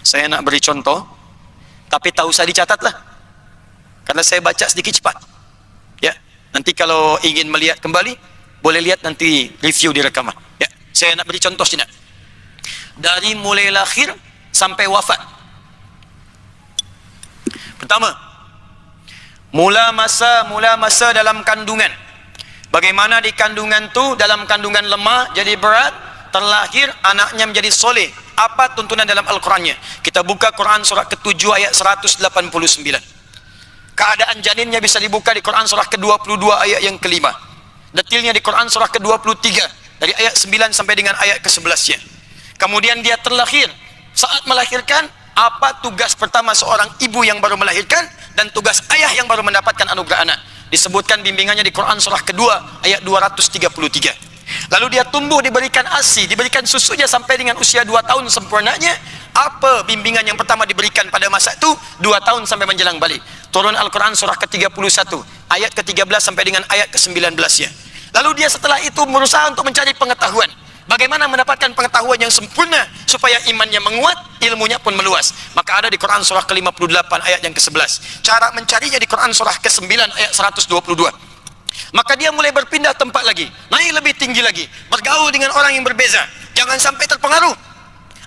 Saya nak beri contoh, tapi tak usah dicatatlah, karena saya baca sedikit cepat. Ya, nanti kalau ingin melihat kembali, boleh lihat nanti review di rekaman. Ya, saya nak beri contoh sini. Dari mulai lahir sampai wafat. Pertama, mula masa dalam kandungan. Bagaimana di kandungan tu, dalam kandungan lemah jadi berat, terlahir anaknya menjadi soleh. Apa tuntunan dalam Al-Qurannya? Kita buka Quran surah ke-7 ayat 189. Keadaan janinnya bisa dibuka di Quran surah ke-22 ayat yang kelima. Detilnya di Quran surah ke-23 dari ayat 9 sampai dengan ayat ke-11-nya. Kemudian dia terlahir. Saat melahirkan, apa tugas pertama seorang ibu yang baru melahirkan dan tugas ayah yang baru mendapatkan anugerah anak? Disebutkan bimbingannya di Quran surah kedua ayat 233. Lalu dia tumbuh, diberikan ASI, diberikan susunya sampai dengan usia 2 tahun sempurnanya. Apa bimbingan yang pertama diberikan pada masa itu? 2 tahun sampai menjelang balik. Turun Al-Quran surah ke-31 ayat ke-13 sampai dengan ayat ke-19-nya. Lalu dia setelah itu berusaha untuk mencari pengetahuan. Bagaimana mendapatkan pengetahuan yang sempurna supaya imannya menguat, ilmunya pun meluas. Maka ada di Quran surah ke-58 ayat yang ke-11. Cara mencarinya di Quran surah ke-9 ayat 122. Maka dia mulai berpindah tempat lagi, naik lebih tinggi lagi, bergaul dengan orang yang berbeza. Jangan sampai terpengaruh.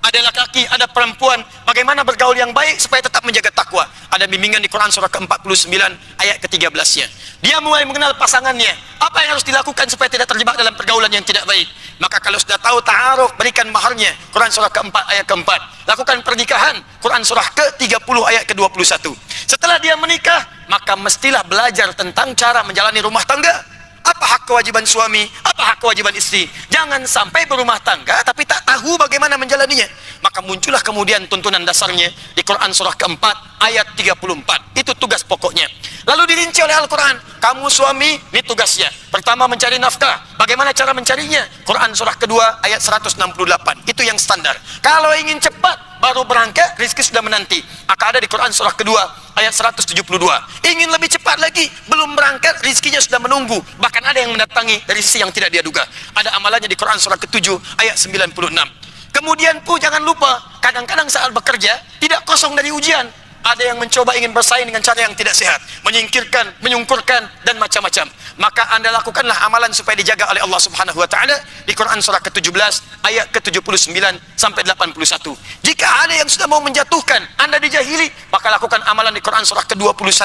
Ada laki-laki, ada perempuan, bagaimana bergaul yang baik supaya tetap menjaga takwa. Ada bimbingan di Quran surah ke-49 ayat ke-13-nya. Dia mulai mengenal pasangannya. Apa yang harus dilakukan supaya tidak terjebak dalam pergaulan yang tidak baik. Maka kalau sudah tahu ta'aruf, berikan maharnya. Quran surah ke-4 ayat ke-4. Lakukan pernikahan. Quran surah ke-30 ayat ke-21. Setelah dia menikah, maka mestilah belajar tentang cara menjalani rumah tangga. Apa hak kewajiban suami, apa hak kewajiban istri. Jangan sampai berumah tangga tapi tak tahu bagaimana menjalaninya. Maka muncullah kemudian tuntunan dasarnya di Quran surah ke-4 ayat 34. Itu tugas pokoknya. Lalu dirinci oleh Al-Quran. Kamu suami, ini tugasnya. Pertama, mencari nafkah. Bagaimana cara mencarinya? Quran surah kedua ayat 168. Itu yang standar. Kalau ingin cepat baru berangkat, rezeki sudah menanti. Maka ada di Quran surah kedua ayat 172. Ingin lebih cepat lagi, belum berangkat, rezekinya sudah menunggu. Bahkan ada yang mendatangi dari sisi yang tidak dia duga. Ada amalannya di Quran surah ke-7 ayat 96. Kemudian pun jangan lupa, kadang-kadang saat bekerja tidak kosong dari ujian. Ada yang mencoba ingin bersaing dengan cara yang tidak sehat, menyingkirkan, menyungkurkan dan macam-macam. Maka Anda lakukanlah amalan supaya dijaga oleh Allah Subhanahu wa taala di Quran surah ke-17 ayat ke-79 sampai 81. Jika ada yang sudah mau menjatuhkan Anda dijahili, maka lakukan amalan di Quran surah ke-21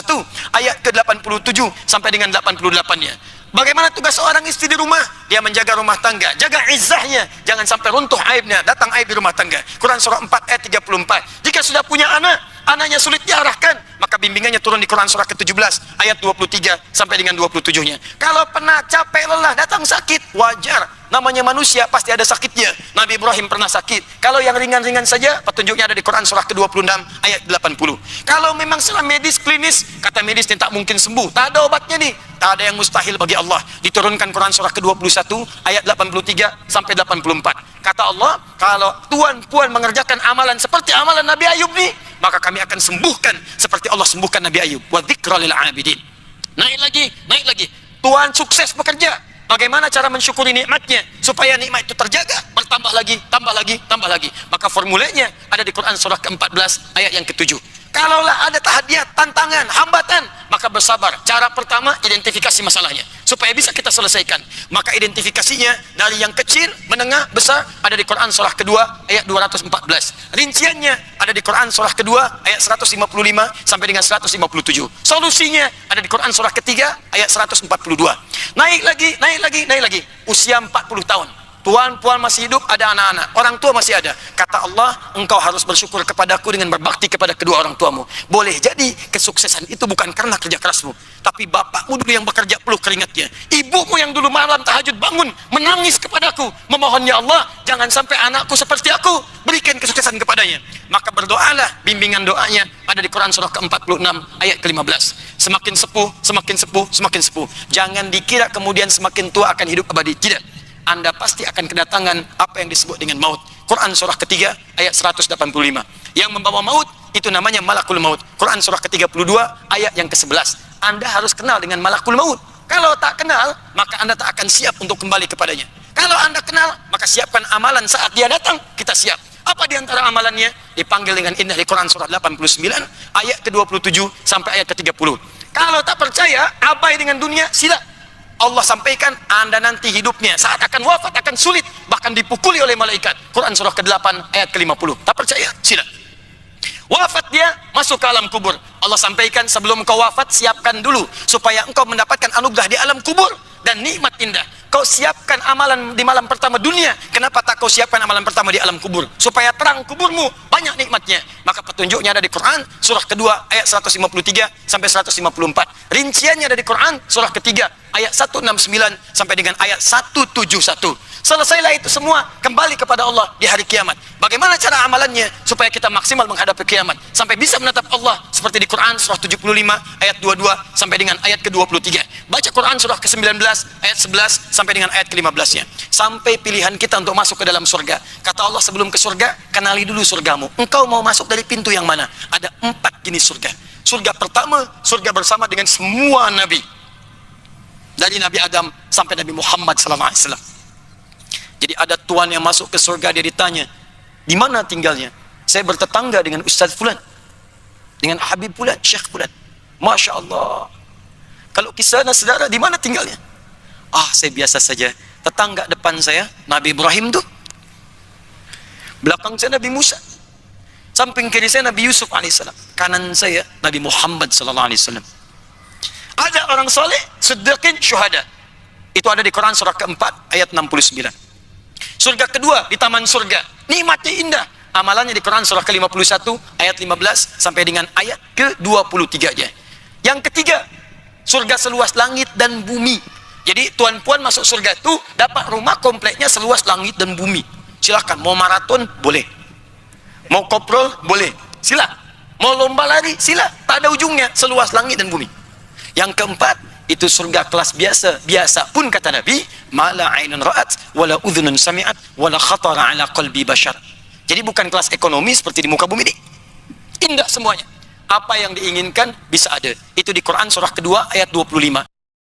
ayat ke-87 sampai dengan 88-nya. Bagaimana tugas seorang istri di rumah? Dia menjaga rumah tangga, jaga izzahnya, jangan sampai runtuh aibnya, datang aib di rumah tangga. Quran surah 4 ayat 34. Jika sudah punya anak, anaknya sulit diarahkan, maka bimbingannya turun di Quran surah ke-17 ayat 23 sampai dengan 27-nya. Kalau pernah capek lelah datang sakit, wajar, namanya manusia pasti ada sakitnya. Nabi Ibrahim pernah sakit. Kalau yang ringan-ringan saja, petunjuknya ada di Quran surah ke-26 ayat 80. Kalau memang secara medis klinis, kata medis ini tak mungkin sembuh, tak ada obatnya nih, tak ada yang mustahil bagi Allah. Diturunkan Quran surah ke-21 ayat 83 sampai 84. Kata Allah, kalau tuan puan mengerjakan amalan seperti amalan Nabi Ayub nih, maka kami akan sembuhkan seperti Allah sembuhkan Nabi Ayub. Wa dzikra lil abidin. Naik lagi. Tuan sukses bekerja, bagaimana cara mensyukuri nikmatnya supaya nikmat itu terjaga, bertambah lagi, tambah lagi. Maka formulanya ada di Quran surah ke-14 ayat yang ke-7. Kalaulah ada tahadiat, tantangan, hambatan, maka bersabar. Cara pertama, identifikasi masalahnya supaya bisa kita selesaikan. Maka identifikasinya dari yang kecil, menengah, besar ada di Quran surah kedua ayat 214. Rinciannya ada di Quran surah kedua ayat 155 sampai dengan 157. Solusinya ada di Quran surah ketiga ayat 142. Naik lagi. Usia 40 tahun. Tuan puan masih hidup, ada anak-anak, orang tua masih ada. Kata Allah, engkau harus bersyukur kepadaku dengan berbakti kepada kedua orang tuamu. Boleh jadi kesuksesan itu bukan karena kerja kerasmu, tapi bapakmu dulu yang bekerja peluh keringatnya, ibumu yang dulu malam tahajud bangun menangis kepadaku, memohon, ya Allah, jangan sampai anakku seperti aku, berikan kesuksesan kepadanya. Maka berdoalah, bimbingan doanya ada di Quran surah ke-46 ayat ke-15. Semakin sepuh. Jangan dikira kemudian semakin tua akan hidup abadi. Tidak. Anda pasti akan kedatangan apa yang disebut dengan maut. Quran surah ketiga ayat 185. Yang membawa maut itu namanya malakul maut. Quran surah ke-32 ayat yang ke-11. Anda harus kenal dengan malakul maut. Kalau tak kenal, maka Anda tak akan siap untuk kembali kepadanya. Kalau Anda kenal, maka siapkan amalan saat dia datang, kita siap. Apa di antara amalannya? Dipanggil dengan indah di Quran surah 89 ayat ke-27 sampai ayat ke-30. Kalau tak percaya, abai dengan dunia, sila. Allah sampaikan, Anda nanti hidupnya saat akan wafat akan sulit, bahkan dipukuli oleh malaikat. Quran surah ke-8 ayat ke-50. Tak percaya? Sila. Wafat dia, masuk ke alam kubur. Allah sampaikan, sebelum kau wafat, siapkan dulu supaya engkau mendapatkan anugerah di alam kubur dan nikmat indah. Kau siapkan amalan di malam pertama dunia, kenapa tak kau siapkan amalan pertama di alam kubur? Supaya terang kuburmu, banyak nikmatnya. Maka petunjuknya ada di Quran surah kedua ayat 153 sampai 154. Rinciannya ada di Quran surah ketiga ayat 169 sampai dengan ayat 171. Selesailah itu semua, kembali kepada Allah di hari kiamat. Bagaimana cara amalannya supaya kita maksimal menghadapi kiamat sampai bisa menatap Allah seperti di Quran surah 75 ayat 22 sampai dengan ayat ke-23. Baca Quran surah ke-19 ayat 11 sampai dengan ayat ke-15-nya. Sampai pilihan kita untuk masuk ke dalam surga. Kata Allah, sebelum ke surga, kenali dulu surgamu. Engkau mau masuk dari pintu yang mana? Ada 4 jenis surga. Surga pertama, surga bersama dengan semua nabi. Dari Nabi Adam sampai Nabi Muhammad SAW. Jadi ada tuan yang masuk ke surga, dia ditanya, di mana tinggalnya? Saya bertetangga dengan Ustaz Fulan, dengan Habib Fulan, Syekh Fulan. Masya Allah. Kalau kisah saudara, di mana tinggalnya? Saya biasa saja. Tetangga depan saya, Nabi Ibrahim tuh. Belakang saya Nabi Musa. Samping kiri saya Nabi Yusuf alaihissalam. Kanan saya Nabi Muhammad sallallahu alaihi wasallam. Ada orang soleh, siddiqin, syuhada. Itu ada di Quran surah keempat ayat 69. Surga kedua di taman surga, nikmatnya indah. Amalannya di Quran surah ke-51 ayat 15 sampai dengan ayat ke-23-nya. Yang ketiga, surga seluas langit dan bumi. Jadi tuan puan masuk surga itu dapat rumah kompleknya seluas langit dan bumi. Silakan, mau maraton boleh, mau koprol boleh, sila. Mau lomba lari sila, tak ada ujungnya, seluas langit dan bumi. Yang keempat, itu surga kelas biasa pun kata Nabi, mala ainun ra'at wala udhunun sami'at wala khatara ala qalbi bashar. Jadi bukan kelas ekonomi seperti di muka bumi ini. Indah semuanya. Apa yang diinginkan bisa ada. Itu di Quran surah kedua ayat 25.